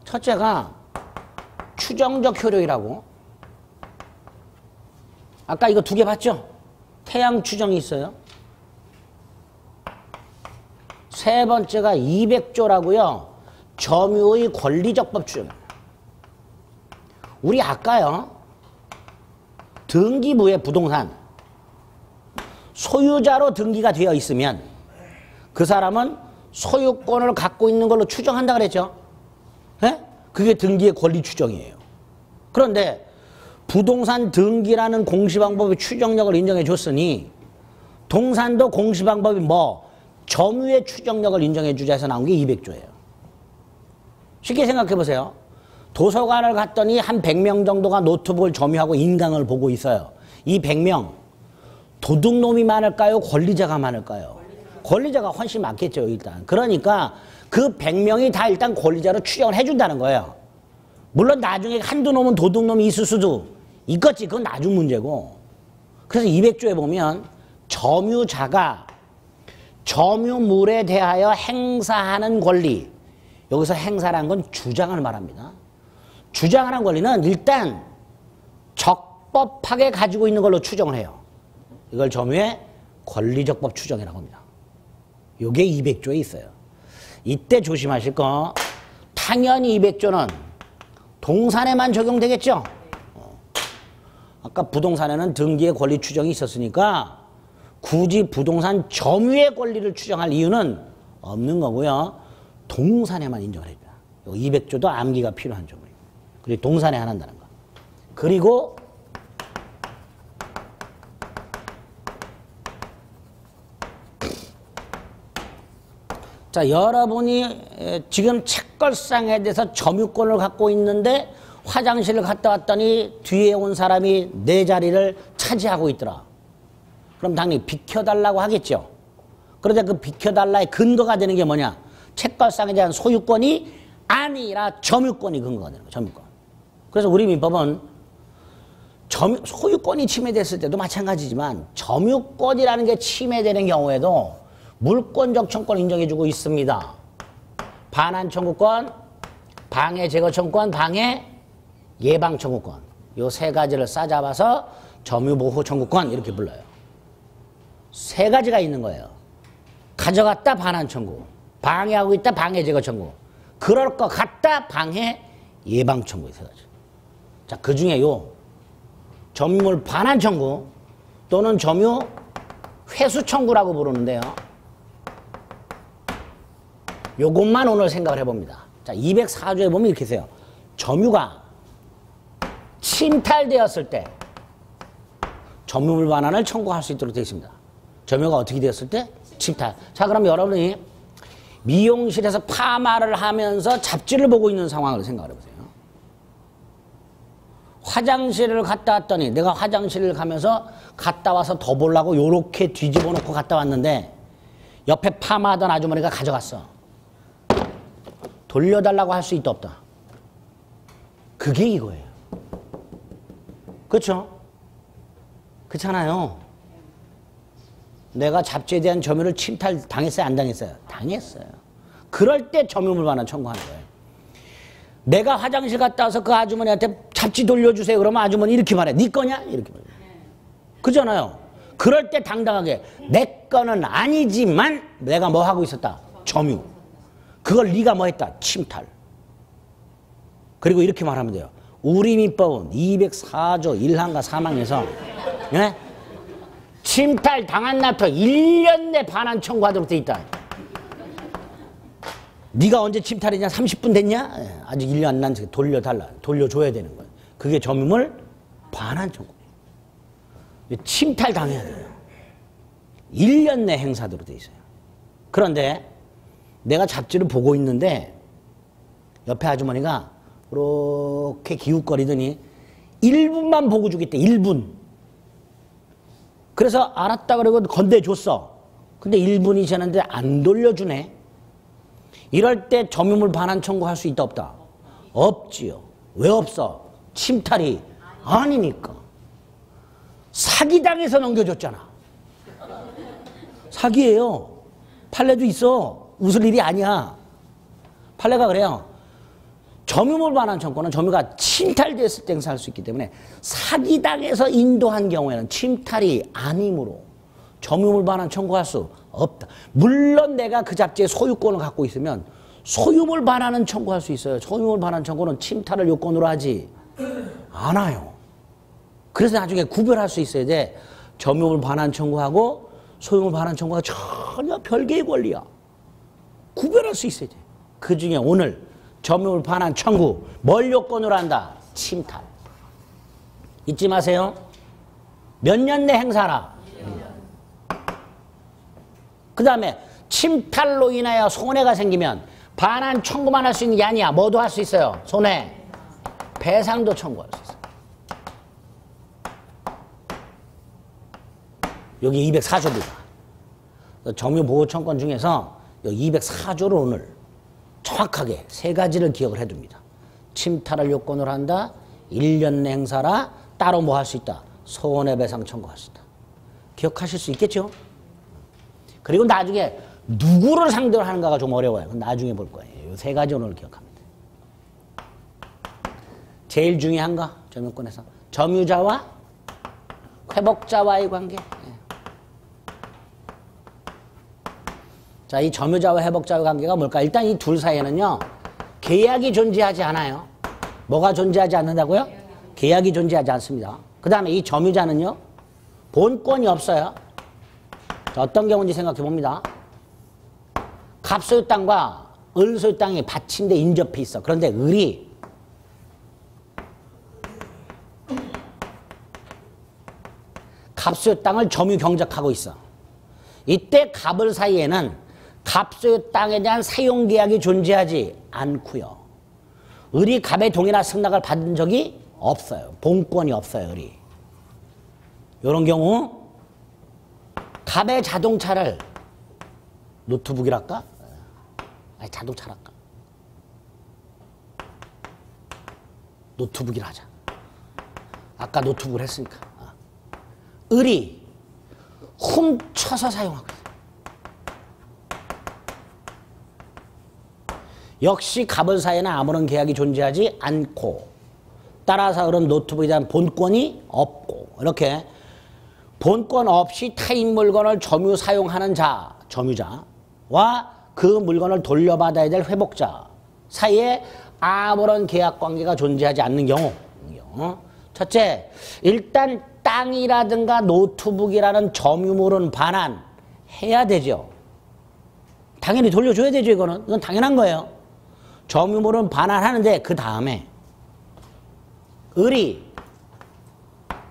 Speaker 1: 첫째가 추정적 효력이라고. 아까 이거 두 개 봤죠? 태양 추정이 있어요. 세 번째가 200조라고요. 점유의 권리적법 추정. 우리 아까요. 등기부에 부동산 소유자로 등기가 되어 있으면 그 사람은 소유권을 갖고 있는 걸로 추정한다 그랬죠? 네? 그게 등기의 권리 추정이에요. 그런데 부동산 등기라는 공시방법의 추정력을 인정해 줬으니 동산도 공시방법이 뭐 점유의 추정력을 인정해 주자 해서 나온 게 200조예요. 쉽게 생각해 보세요. 도서관을 갔더니 한 100명 정도가 노트북을 점유하고 인강을 보고 있어요. 이 100명 도둑놈이 많을까요? 권리자가 많을까요? 권리자가 훨씬 많겠죠 일단. 그러니까 그 100명이 다 일단 권리자로 추정을 해준다는 거예요. 물론 나중에 한두 놈은 도둑놈이 있을 수도 있겠지. 그건 나중 문제고. 그래서 200조에 보면 점유자가 점유물에 대하여 행사하는 권리. 여기서 행사라는 건 주장을 말합니다. 주장하는 권리는 일단 적법하게 가지고 있는 걸로 추정을 해요. 이걸 점유의 권리적법 추정이라고 합니다. 이게 200조에 있어요. 이때 조심하실 거 당연히 200조는 동산에만 적용되겠죠. 아까 부동산에는 등기의 권리 추정이 있었으니까 굳이 부동산 점유의 권리를 추정할 이유는 없는 거고요. 동산에만 인정을 해줍니다. 200조도 암기가 필요한 조문이에요. 그리고 동산에 안 한다는 거. 그리고 자, 여러분이 지금 책걸상에 대해서 점유권을 갖고 있는데 화장실을 갔다 왔더니 뒤에 온 사람이 내 자리를 차지하고 있더라. 그럼 당연히 비켜달라고 하겠죠. 그런데 그 비켜달라의 근거가 되는 게 뭐냐? 책걸상에 대한 소유권이 아니라 점유권이 근거가 되는 거예요. 점유권. 그래서 우리 민법은 소유권이 침해됐을 때도 마찬가지지만 점유권이라는 게 침해되는 경우에도 물권적 청구권을 인정해주고 있습니다. 반환 청구권, 방해 제거 청구권, 방해 예방 청구권. 요 세 가지를 싸잡아서 점유보호 청구권 이렇게 불러요. 세 가지가 있는 거예요. 가져갔다 반환 청구, 방해하고 있다 방해 제거 청구, 그럴 것 같다 방해 예방 청구 세 가지. 자, 그 중에 요 점유물 반환 청구 또는 점유 회수 청구라고 부르는데요. 요것만 오늘 생각을 해봅니다. 자, 204조에 보면 이렇게 써요. 점유가 침탈되었을 때 점유물 반환을 청구할 수 있도록 되어 있습니다. 점유가 어떻게 되었을 때? 침탈. 자, 그럼 여러분이 미용실에서 파마를 하면서 잡지를 보고 있는 상황을 생각을 해보세요. 화장실을 갔다 왔더니 내가 화장실을 가면서 갔다 와서 더 보려고 요렇게 뒤집어 놓고 갔다 왔는데 옆에 파마하던 아주머니가 가져갔어. 돌려달라고 할 수 있다 없다. 그게 이거예요. 그렇죠? 그렇잖아요. 내가 잡지에 대한 점유를 침탈 당했어요? 안 당했어요? 당했어요. 그럴 때 점유물 반환 청구하는 거예요. 내가 화장실 갔다 와서 그 아주머니한테 잡지 돌려주세요. 그러면 아주머니 이렇게 말해. 네 거냐? 이렇게 말해. 그잖아요. 그럴 때 당당하게 내 거는 아니지만 내가 뭐 하고 있었다? 점유. 그걸 네가 뭐 했다? 침탈. 그리고 이렇게 말하면 돼요. 우리 민법은 204조 1항과 3항에서 네? 침탈 당한 납토 1년 내 반환 청구하도록 돼 있다. 네가 언제 침탈했냐? 30분 됐냐? 아직 1년 안 난 돌려달라. 돌려줘야 되는 거야. 그게 점유물 반환 청구. 침탈 당해야 돼요. 1년 내 행사도록 돼 있어요. 그런데 내가 잡지를 보고 있는데 옆에 아주머니가 이렇게 기웃거리더니 1분만 보고 주겠대. 1분. 그래서 알았다 그러고 건네줬어. 근데 1분이 지났는데 안 돌려주네. 이럴 때 점유물 반환 청구할 수 있다 없다? 없지요. 왜 없어? 침탈이 아니니까. 사기당해서 넘겨줬잖아. 사기예요. 판례도 있어. 웃을 일이 아니야. 판례가 그래요. 점유물 반환 청구는 점유가 침탈됐을 때 행사할 수 있기 때문에 사기당해서 인도한 경우에는 침탈이 아니므로 점유물 반환 청구할 수 없다. 물론 내가 그 잡지의 소유권을 갖고 있으면 소유물 반환은 청구할 수 있어요. 소유물 반환 청구는 침탈을 요건으로 하지 않아요. 그래서 나중에 구별할 수 있어야 돼. 점유물 반환 청구하고 소유물 반환 청구가 전혀 별개의 권리야. 구별할 수 있어야 돼. 그 중에 오늘 점유물 반환 청구 뭘 요건으로 한다? 침탈. 잊지 마세요. 몇 년 내 행사라. 그 다음에 침탈로 인하여 손해가 생기면 반환 청구만 할 수 있는 게 아니야. 뭐도 할 수 있어요. 손해. 배상도 청구할 수 있어요. 여기 204조입니다. 점유보호청권 중에서 204조를 오늘 정확하게 세 가지를 기억을 해둡니다. 침탈을 요건으로 한다. 1년 내 행사라. 따로 뭐 할 수 있다. 손해배상 청구할 수 있다. 기억하실 수 있겠죠? 그리고 나중에 누구를 상대로 하는가가 좀 어려워요. 그건 나중에 볼 거예요. 이 세 가지 오늘 기억합니다. 제일 중요한 거 점유권에서 점유자와 회복자와의 관계. 자, 이 점유자와 회복자의 관계가 뭘까? 일단 이 둘 사이에는요, 계약이 존재하지 않아요. 뭐가 존재하지 않는다고요? 계약이 존재하지 않습니다. 그 다음에 이 점유자는요, 본권이 없어요. 자, 어떤 경우인지 생각해 봅니다. 갑소유 땅과 을소유 땅이 받침대 인접해 있어. 그런데 을이 갑소유 땅을 점유 경작하고 있어. 이때 갑을 사이에는 갑소유 땅에 대한 사용 계약이 존재하지 않고요. 을이 갑의 동의나 승낙을 받은 적이 없어요. 본권이 없어요. 을이. 이런 경우 갑의 자동차를 노트북이랄까? 아니 자동차랄까? 노트북이라 하자. 아까 노트북을 했으니까. 을이 훔쳐서 사용하고 있어요. 역시 갑을 사이에는 아무런 계약이 존재하지 않고 따라서 그런 노트북에 대한 본권이 없고 이렇게 본권 없이 타인 물건을 점유 사용하는 자, 점유자와 그 물건을 돌려받아야 될 회복자 사이에 아무런 계약 관계가 존재하지 않는 경우. 첫째, 일단 땅이라든가 노트북이라는 점유물은 반환해야 되죠. 당연히 돌려줘야 되죠. 이건 당연한 거예요. 점유물은 반환하는데 그 다음에 을이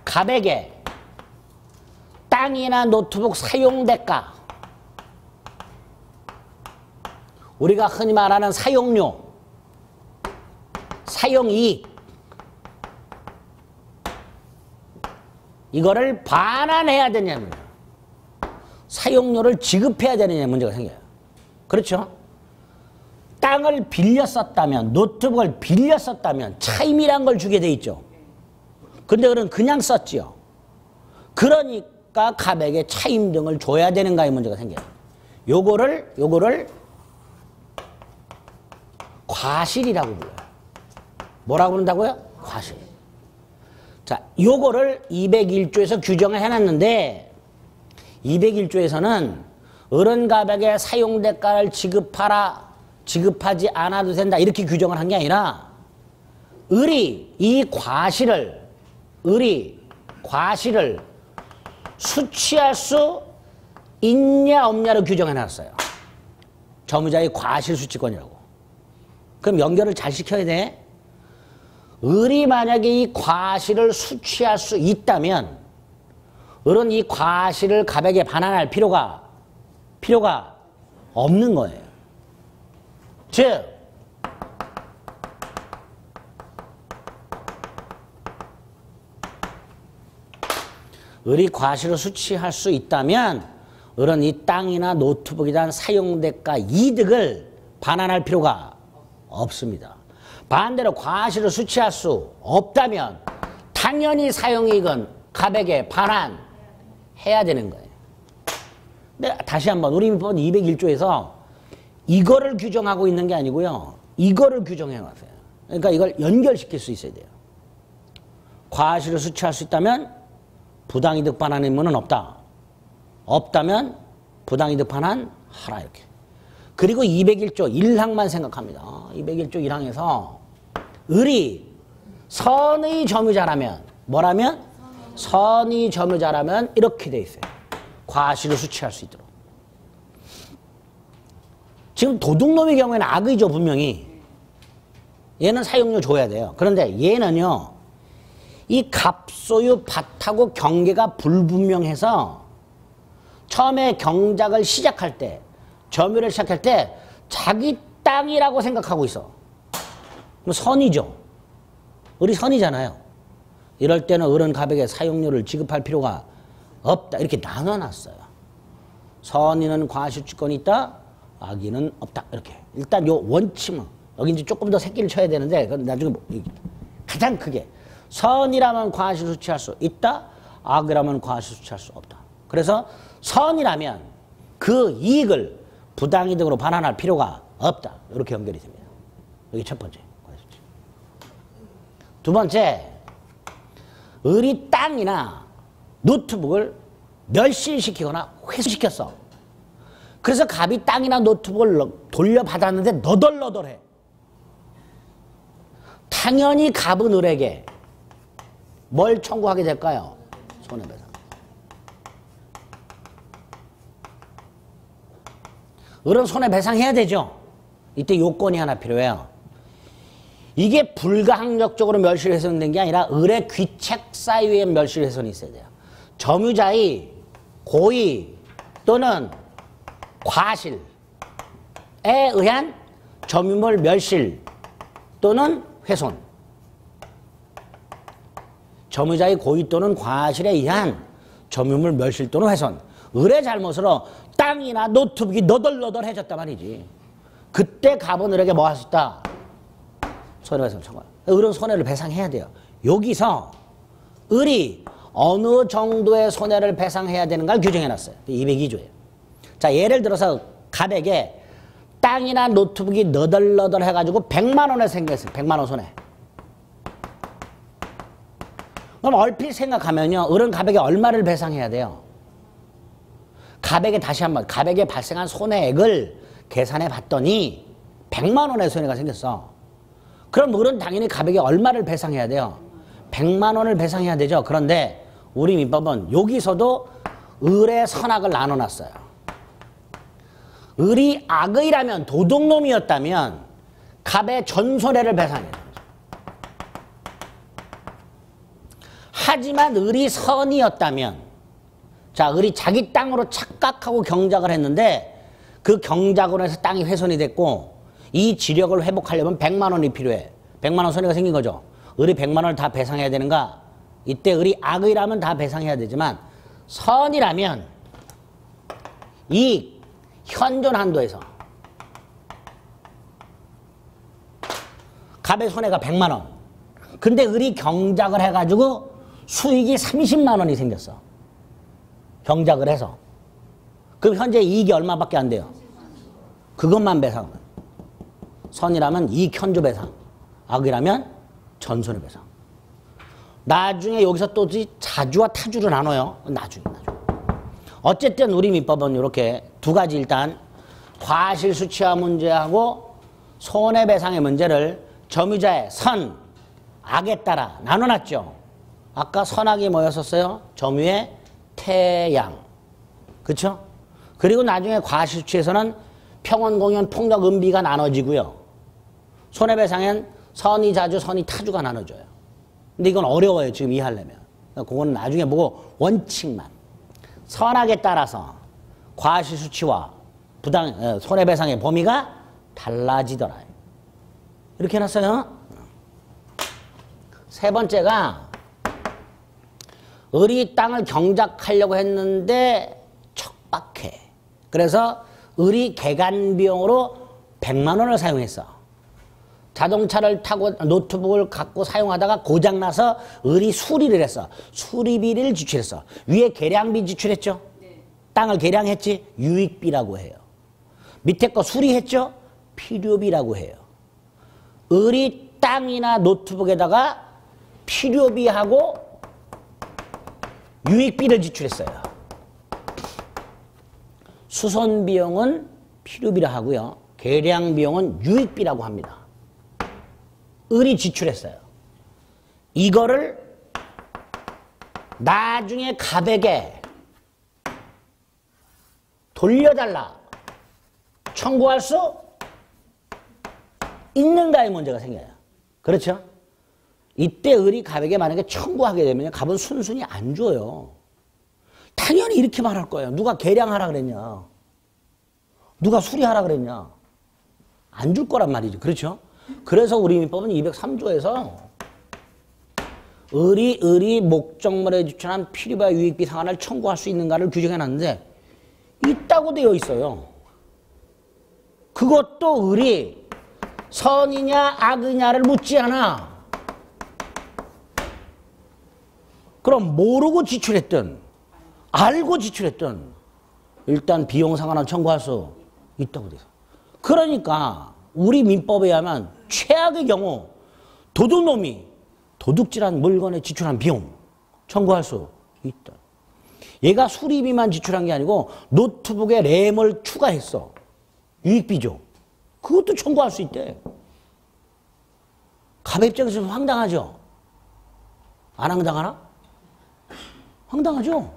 Speaker 1: 갑에게 땅이나 노트북 사용대가, 우리가 흔히 말하는 사용료, 사용이익, 이거를 반환해야 되냐면 사용료를 지급해야 되느냐 문제가 생겨요. 그렇죠? 땅을 빌려 썼다면, 노트북을 빌려 썼다면 차임이란 걸 주게 돼 있죠. 근데 그냥 썼지요. 그러니까 갑에게 차임 등을 줘야 되는가 이 문제가 생겨요. 요거를 과실이라고 불러요. 뭐라고 부른다고요? 과실. 자, 요거를 201조에서 규정을 해놨는데 201조에서는 을은 갑에게 사용대가를 지급하라, 지급하지 않아도 된다 이렇게 규정을 한 게 아니라 을이 이 과실을 수취할 수 있냐 없냐를 규정해 놨어요. 점유자의 과실 수취권이라고. 그럼 연결을 잘 시켜야 돼. 을이 만약에 이 과실을 수취할 수 있다면 을은 이 과실을 갑에게 반환할 필요가 없는 거예요. 즉 을이 과실을 수취할 수 있다면 을은 이 땅이나 노트북에 대한 사용대가 이득을 반환할 필요가 없습니다. 반대로 과실을 수취할 수 없다면 당연히 사용이익은 갑에게 반환해야 되는 거예요. 근데 다시 한번 우리 민법 201조에서 이거를 규정하고 있는 게 아니고요. 이거를 규정해 놨어요. 그러니까 이걸 연결시킬 수 있어야 돼요. 과실을 수취할 수 있다면 부당이득 반환 의무는 없다. 없다면 부당이득 반환하라 이렇게. 그리고 201조 1항만 생각합니다. 201조 1항에서 을이 선의 점유자라면 뭐라면? 선의 점유자라면 이렇게 돼 있어요. 과실을 수취할 수 있도록. 지금 도둑놈의 경우에는 악의죠 분명히. 얘는 사용료 줘야 돼요. 그런데 얘는요. 이 갑소유 밭하고 경계가 불분명해서 처음에 경작을 시작할 때 점유를 시작할 때 자기 땅이라고 생각하고 있어. 그럼 선이죠. 을이 선이잖아요. 이럴 때는 을은 갑에게 사용료를 지급할 필요가 없다. 이렇게 나눠놨어요. 선이는 과실주권이 있다. 악의는 없다. 이렇게. 일단 요 원칙은 여기 이제 조금 더 새끼를 쳐야 되는데 그건 나중에 가장 크게 선이라면 과실 수취할 수 있다. 악이라면 과실 수취할 수 없다. 그래서 선이라면 그 이익을 부당이득으로 반환할 필요가 없다. 이렇게 연결이 됩니다. 여기 첫 번째. 두 번째, 을이 땅이나 노트북을 멸실시키거나 회수시켰어. 그래서 갑이 땅이나 노트북을 돌려받았는데 너덜너덜해. 당연히 갑은 을에게 뭘 청구하게 될까요? 손해배상. 을은 손해배상해야 되죠. 이때 요건이 하나 필요해요. 이게 불가항력적으로 멸실훼손된 게 아니라 을의 귀책 사유에 멸실훼손이 있어야 돼요. 점유자의 고의 또는 과실에 의한 점유물 멸실 또는 훼손. 점유자의 고의 또는 과실에 의한 점유물 멸실 또는 훼손. 을의 잘못으로 땅이나 노트북이 너덜너덜해졌단 말이지. 그때 갑은 을에게 뭐 할 수 있다? 손해배상 청구. 을은 손해를 배상해야 돼요. 여기서 을이 어느 정도의 손해를 배상해야 되는가를 규정해놨어요. 202조에. 자, 예를 들어서 갑에게 땅이나 노트북이 너덜너덜 해가지고 100만 원에 생겼어요. 100만 원 손해. 그럼 얼핏 생각하면요. 을은 갑에게 얼마를 배상해야 돼요? 갑에게 다시 한번 갑에게 발생한 손해액을 계산해 봤더니 100만 원의 손해가 생겼어. 그럼 을은 당연히 갑에게 얼마를 배상해야 돼요? 100만 원을 배상해야 되죠. 그런데 우리 민법은 여기서도 을의 선악을 나눠놨어요. 을이 악의라면 도둑놈이었다면 갑의 전손해를 배상해요. 하지만 을이 선이었다면, 자, 을이 자기 땅으로 착각하고 경작을 했는데 그 경작으로 해서 땅이 훼손이 됐고 이 지력을 회복하려면 100만 원이 필요해. 100만 원 손해가 생긴 거죠. 을이 100만 원을 다 배상해야 되는가? 이때 을이 악의라면 다 배상해야 되지만 선이라면 이 현존 한도에서 갑의 손해가 100만 원. 근데 을이 경작을 해가지고 수익이 30만 원이 생겼어. 경작을 해서. 그럼 현재 이익이 얼마밖에 안 돼요? 그것만 배상하면. 선이라면 이익 현조 배상. 악이라면 전손해 배상. 나중에 여기서 또 자주와 타주를 나눠요. 나중에. 어쨌든 우리 민법은 이렇게 두 가지 일단 과실 수취화 문제하고 손해배상의 문제를 점유자의 선, 악에 따라 나눠놨죠. 아까 선악이 뭐였었어요? 점유의 태양. 그쵸? 그리고 나중에 과실추에서는 평원, 공연, 폭력, 음비가 나눠지고요. 손해배상엔 선의 자주, 선의 타주가 나눠져요. 근데 이건 어려워요. 지금 이해하려면. 그건 나중에 보고 원칙만. 선악에 따라서 과실수치와 부당, 손해배상의 범위가 달라지더라. 이렇게 해놨어요. 세 번째가 을이 땅을 경작하려고 했는데 척박해. 그래서 을이 개간비용으로 100만 원을 사용했어. 자동차를 타고 노트북을 갖고 사용하다가 고장나서 을이 수리를 했어. 수리비를 지출했어. 위에 계량비 지출했죠? 네. 땅을 계량했지? 유익비라고 해요. 밑에 거 수리했죠? 필요비라고 해요. 을이 땅이나 노트북에다가 필요비하고 유익비를 지출했어요. 수선비용은 필요비라 하고요. 계량비용은 유익비라고 합니다. 을이 지출했어요. 이거를 나중에 갑에게 돌려달라 청구할 수 있는가의 문제가 생겨요. 그렇죠? 이때 을이 갑에게 만약에 청구하게 되면 갑은 순순히 안 줘요. 당연히 이렇게 말할 거예요. 누가 계량하라 그랬냐? 누가 수리하라 그랬냐? 안 줄 거란 말이죠. 그렇죠? 그래서 우리 민법은 203조에서 을이 목적물에 지출한 필요비와 유익비 상한을 청구할 수 있는가를 규정해놨는데 있다고 되어 있어요. 그것도 을이 선이냐 악이냐를 묻지 않아. 그럼 모르고 지출했든 알고 지출했든 일단 비용 상한을 청구할 수 있다고 돼서. 그러니까 우리 민법에 의하면 최악의 경우 도둑놈이 도둑질한 물건에 지출한 비용 청구할 수 있다. 얘가 수리비만 지출한 게 아니고 노트북에 램을 추가했어. 유익비죠. 그것도 청구할 수 있대. 갑의 입장에서 황당하죠? 안 황당하나? 황당하죠?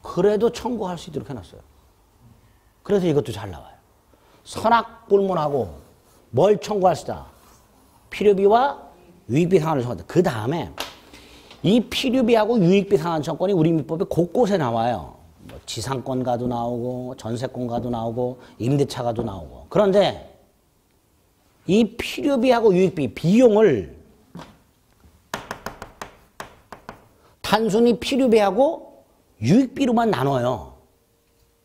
Speaker 1: 그래도 청구할 수 있도록 해놨어요. 그래서 이것도 잘 나와요. 선악불문하고 뭘 청구할 수 있다? 필요비와 유익비 상한을 청구한다. 그 다음에 이 필요비하고 유익비 상한 청구권이 우리 민법에 곳곳에 나와요. 뭐 지상권가도 나오고 전세권가도 나오고 임대차가도 나오고. 그런데 이 필요비하고 유익비, 비용을 단순히 필요비하고 유익비로만 나눠요.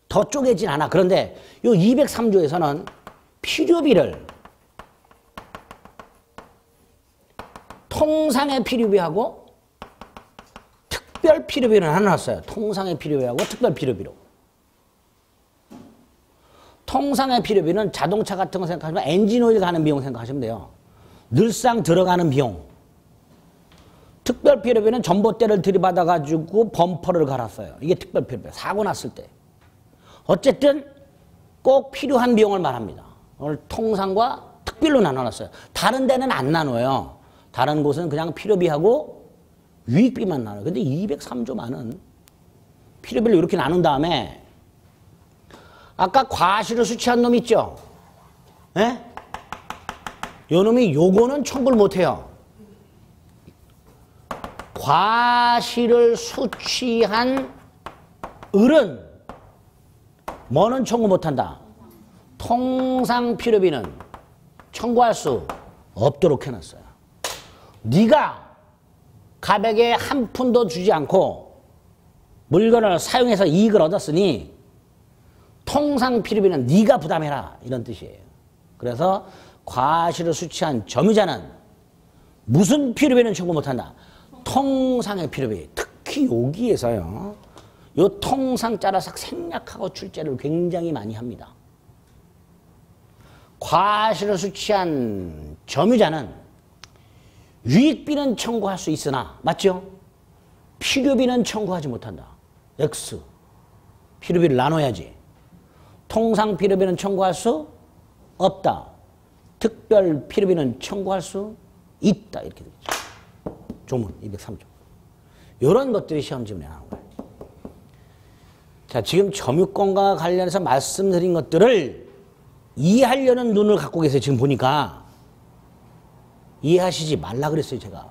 Speaker 1: 더 쪼개진 않아. 그런데 이 203조에서는 필요비를 통상의 필요비하고 특별 필요비를 나눠놨어요. 통상의 필요비하고 특별 필요비로. 통상의 필요비는 자동차 같은 거 생각하시면 엔진오일 가는 비용 생각하시면 돼요. 늘상 들어가는 비용. 특별 필요비는 전봇대를 들이받아가지고 범퍼를 갈았어요. 이게 특별 필요비. 사고 났을 때. 어쨌든 꼭 필요한 비용을 말합니다. 오늘 통상과 특별로 나눠놨어요. 다른 데는 안 나눠요. 다른 곳은 그냥 필요비하고 유익비만 나눠요. 근데 203조만은 필요비를 이렇게 나눈 다음에 아까 과실을 수취한 놈 있죠? 예? 요 놈이 요거는 청구를 못해요. 과실을 수취한 을은 뭐는 청구 못한다? 통상 필요비는 청구할 수 없도록 해놨어요. 네가 갑에게 한 푼도 주지 않고 물건을 사용해서 이익을 얻었으니 통상 필요비는 네가 부담해라 이런 뜻이에요. 그래서 과실을 수취한 점유자는 무슨 필요비는 청구 못한다? 통상의 필요비. 특히 여기에서요. 요 통상자라서 생략하고 출제를 굉장히 많이 합니다. 과실을 수취한 점유자는 유익비는 청구할 수 있으나 맞죠? 필요비는 청구하지 못한다. X. 필요비를 나눠야지. 통상 필요비는 청구할 수 없다. 특별 필요비는 청구할 수 있다. 이렇게 되죠. 조문 203조. 이런 것들이 시험 지문에 나오는 거예요. 자, 지금 점유권과 관련해서 말씀드린 것들을 이해하려는 눈을 갖고 계세요. 지금 보니까. 이해하시지 말라 그랬어요, 제가.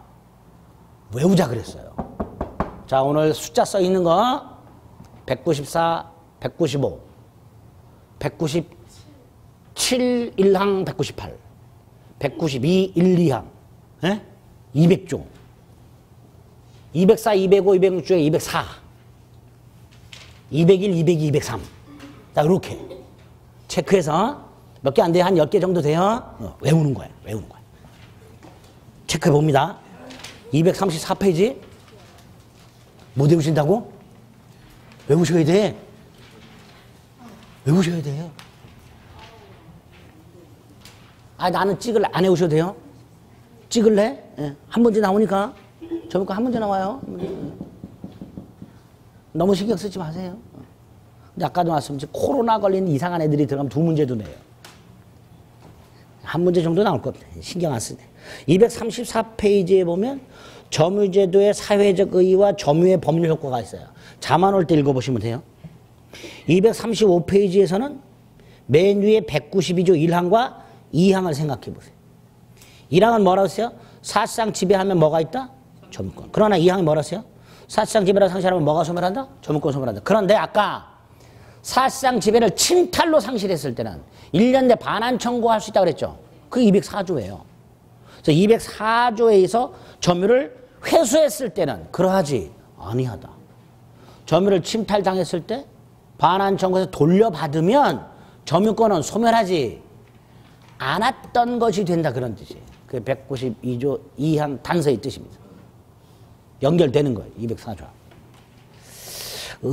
Speaker 1: 외우자 그랬어요. 자, 오늘 숫자 써 있는 거 194, 195, 197 1항 198, 192 1, 2항, 200조, 204, 205, 206 중에 204, 201, 202, 203. 자, 이렇게 체크해서 몇 개 안 돼요? 한 10개 정도 돼요? 외우는 거예요. 외우는 거예요. 체크해 봅니다. 234페이지. 못 외우신다고? 외우셔야 돼. 외우셔야 돼요. 아, 나는 찍을래. 안 외우셔도 돼요. 찍을래? 예. 한 문제 나오니까. 저번 거 한 문제 나와요. 너무 신경 쓰지 마세요. 근데 아까도 말씀드렸지, 코로나 걸린 이상한 애들이 들어가면 2문제도 내요. 한 문제 정도 나올 것 같아요. 신경 안 쓰네. 234페이지에 보면 점유제도의 사회적 의의와 점유의 법률 효과가 있어요. 자만 올 때 읽어보시면 돼요. 235페이지에서는 맨 위에 192조 1항과 2항을 생각해 보세요. 1항은 뭐라고 했어요? 사실상 지배하면 뭐가 있다? 점유권. 그러나 2항이 뭐라고 했어요? 사실상 지배를 상실하면 뭐가 소멸한다? 점유권 소멸한다. 그런데 아까 사실상 지배를 침탈로 상실했을 때는 1년 내 반환 청구할 수 있다고 그랬죠. 그게 204조예요. 그래서 204조에서 점유를 회수했을 때는 그러하지 아니하다. 점유를 침탈당했을 때 반환 청구해서 돌려받으면 점유권은 소멸하지 않았던 것이 된다. 그런 뜻이에요. 그게 192조 2항 단서의 뜻입니다. 연결되는 거예요. 204조.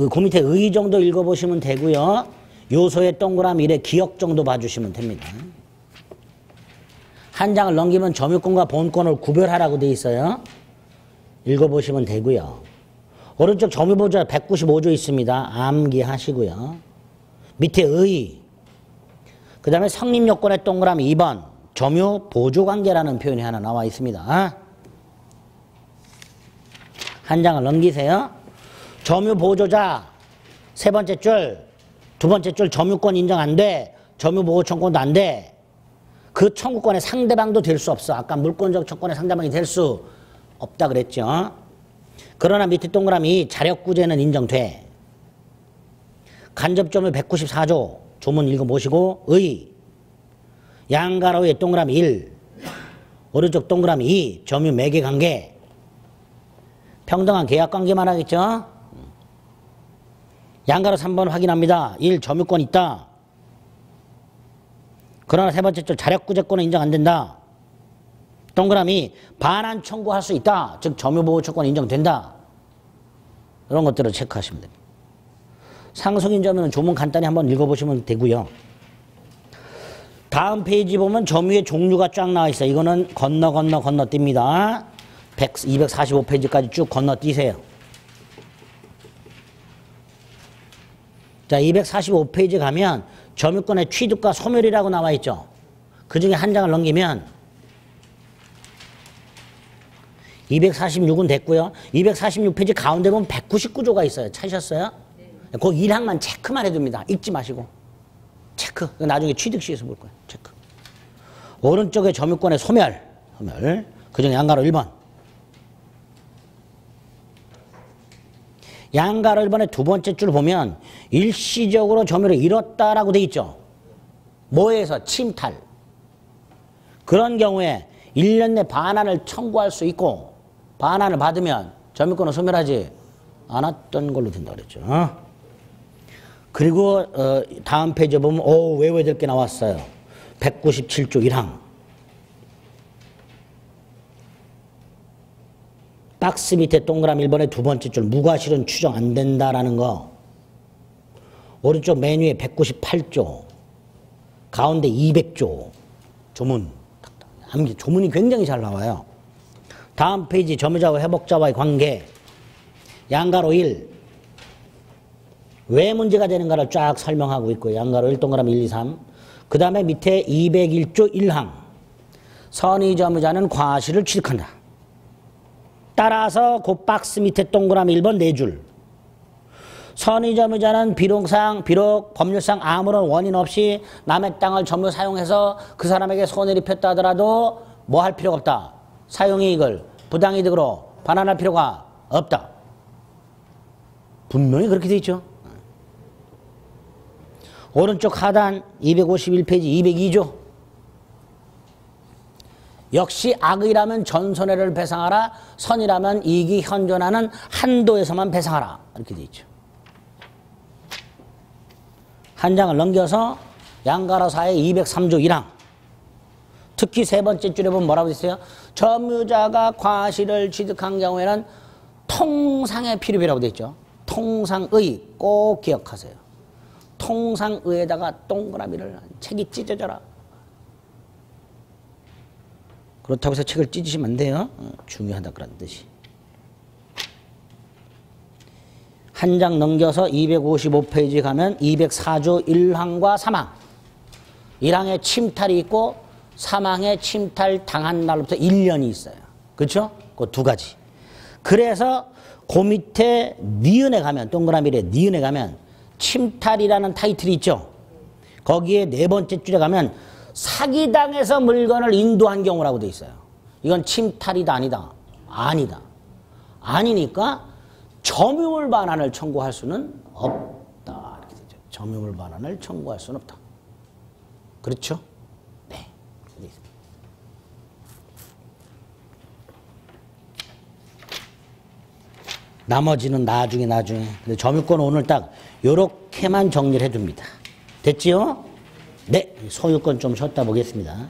Speaker 1: 그 밑에 의 정도 읽어보시면 되고요. 요소의 동그라미 1에 기억 정도 봐주시면 됩니다. 한 장을 넘기면 점유권과 본권을 구별하라고 돼 있어요. 읽어보시면 되고요. 오른쪽 점유보조 195조 있습니다. 암기하시고요. 밑에 의, 그 다음에 성립요건의 동그라미 2번 점유보조관계라는 표현이 하나 나와 있습니다. 한 장을 넘기세요. 점유보조자 세 번째 줄, 두 번째 줄 점유권 인정 안 돼. 점유보호 청구권도 안 돼. 그 청구권의 상대방도 될 수 없어. 아까 물권적 청구권의 상대방이 될 수 없다 그랬죠. 그러나 밑에 동그라미 자력구제는 인정돼. 간접점유 194조 조문 읽어보시고 의, 양가로의 동그라미 1, 오른쪽 동그라미 2, 점유 매개관계, 평등한 계약관계만 하겠죠. 양가로 3번 확인합니다. 1. 점유권 있다. 그러나 세 번째 줄 자력구제권은 인정 안 된다. 동그라미 반환 청구할 수 있다. 즉 점유보호처권 인정된다. 이런 것들을 체크하시면 됩니다. 상속인 점유는 조문 간단히 한번 읽어보시면 되고요. 다음 페이지 보면 점유의 종류가 쫙 나와 있어요. 이거는 건너뜁니다. 245페이지까지 쭉 건너뛰세요. 자, 245페이지 가면 점유권의 취득과 소멸이라고 나와 있죠. 그 중에 한 장을 넘기면 246은 됐고요. 246페이지 가운데 보면 199조가 있어요. 찾으셨어요? 네. 그 1항만 체크만 해둡니다. 읽지 마시고. 체크. 나중에 취득 시에서 볼 거예요. 체크. 오른쪽에 점유권의 소멸. 그 중에 양가로 1번. 양가로 1번의 두 번째 줄 보면 일시적으로 점유를 잃었다라고 돼 있죠. 뭐에서? 침탈. 그런 경우에 1년 내 반환을 청구할 수 있고 반환을 받으면 점유권은 소멸하지 않았던 걸로 된다고 그랬죠. 그리고 다음 페이지에 보면 외워야 될 게 나왔어요. 197조 1항. 박스 밑에 동그라미 1번의 두 번째 줄 무과실은 추정 안 된다라는 거. 오른쪽 맨 위에 198조. 가운데 200조. 조문. 조문이 굉장히 잘 나와요. 다음 페이지 점유자와 회복자와의 관계. 양가로 1. 왜 문제가 되는가를 쫙 설명하고 있고 양가로 1 동그라미 1, 2, 3. 그 다음에 밑에 201조 1항. 선의점유자는 과실을 취득한다. 따라서 그 박스 밑에 동그라미 1번 4줄. 선의점유자는 비록 법률상 아무런 원인 없이 남의 땅을 점유 사용해서 그 사람에게 손해를 입혔다 하더라도 뭐 할 필요가 없다. 사용이익을 부당이득으로 반환할 필요가 없다. 분명히 그렇게 돼 있죠. 오른쪽 하단 251페이지 202조. 역시 악의라면 전손해를 배상하라. 선이라면 이익이 현존하는 한도에서만 배상하라. 이렇게 돼 있죠. 한 장을 넘겨서 양가로사의 203조 1항. 특히 세 번째 줄에 보면 뭐라고 있어요? 점유자가 과실을 취득한 경우에는 통상의 필요비라고 돼 있죠. 통상의 꼭 기억하세요. 통상의에다가 동그라미를 책이 찢어져라. 그렇다고 해서 책을 찢으시면 안 돼요. 중요하다 그런 뜻이. 한 장 넘겨서 255페이지 가면 204조 1항과 3항. 1항에 침탈이 있고 3항에 침탈 당한 날로부터 1년이 있어요. 그렇죠? 그 두 가지. 그래서 그 밑에 니은에 가면 동그라미에 니은에 가면 침탈이라는 타이틀이 있죠. 거기에 네 번째 줄에 가면 사기당해서 물건을 인도한 경우라고 돼 있어요. 이건 침탈이다 아니다? 아니다. 아니니까 점유물 반환을 청구할 수는 없다. 이렇게 되죠. 점유물 반환을 청구할 수는 없다. 그렇죠? 네. 나머지는 나중에. 근데 점유권은 오늘 딱 요렇게만 정리를 해둡니다. 됐지요? 네. 소유권 좀 쉬었다 보겠습니다.